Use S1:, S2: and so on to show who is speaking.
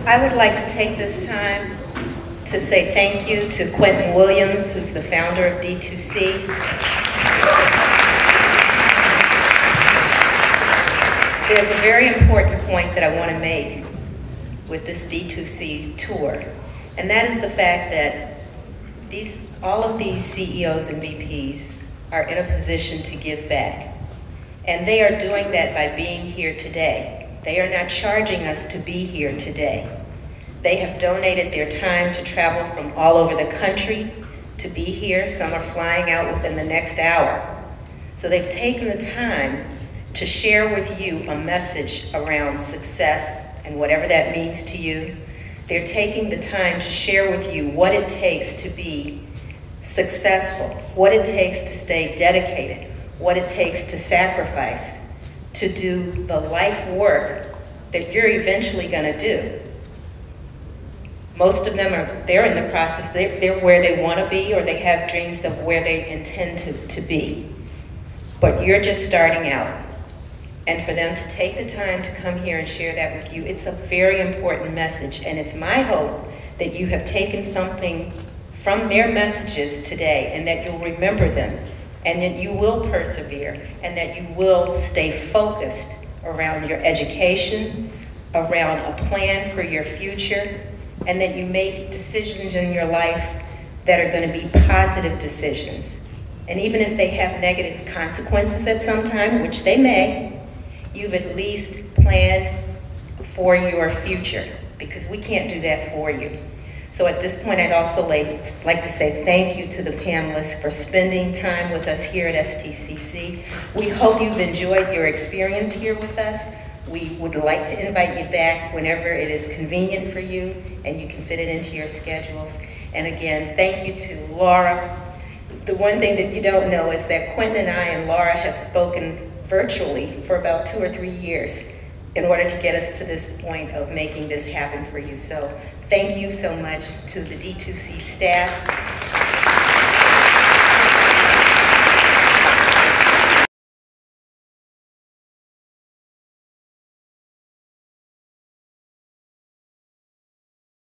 S1: I would like to take this time to say thank you to Quentin Williams, who's the founder of D2C. There's a very important point that I want to make with this D2C tour, and that is the fact that all of these CEOs and VPs are in a position to give back. And they are doing that by being here today. They are not charging us to be here today. They have donated their time to travel from all over the country to be here. Some are flying out within the next hour. So they've taken the time to share with you a message around success and whatever that means to you. They're taking the time to share with you what it takes to be successful, what it takes to stay dedicated, what it takes to sacrifice, to do the life work that you're eventually gonna do. Most of them they're in the process, they're where they wanna be, or they have dreams of where they intend to be. But you're just starting out. And for them to take the time to come here and share that with you, it's a very important message. And it's my hope that you have taken something from their messages today and that you'll remember them, and that you will persevere, and that you will stay focused around your education, around a plan for your future, and that you make decisions in your life that are going to be positive decisions. And even if they have negative consequences at some time, which they may, you've at least planned for your future, because we can't do that for you. So at this point, I'd also like to say thank you to the panelists for spending time with us here at STCC. We hope you've enjoyed your experience here with us. We would like to invite you back whenever it is convenient for you and you can fit it into your schedules. And again, thank you to Laura. The one thing that you don't know is that Quentin and I and Laura have spoken virtually for about 2 or 3 years in order to get us to this point of making this happen for you. So thank you so much to the D2C staff.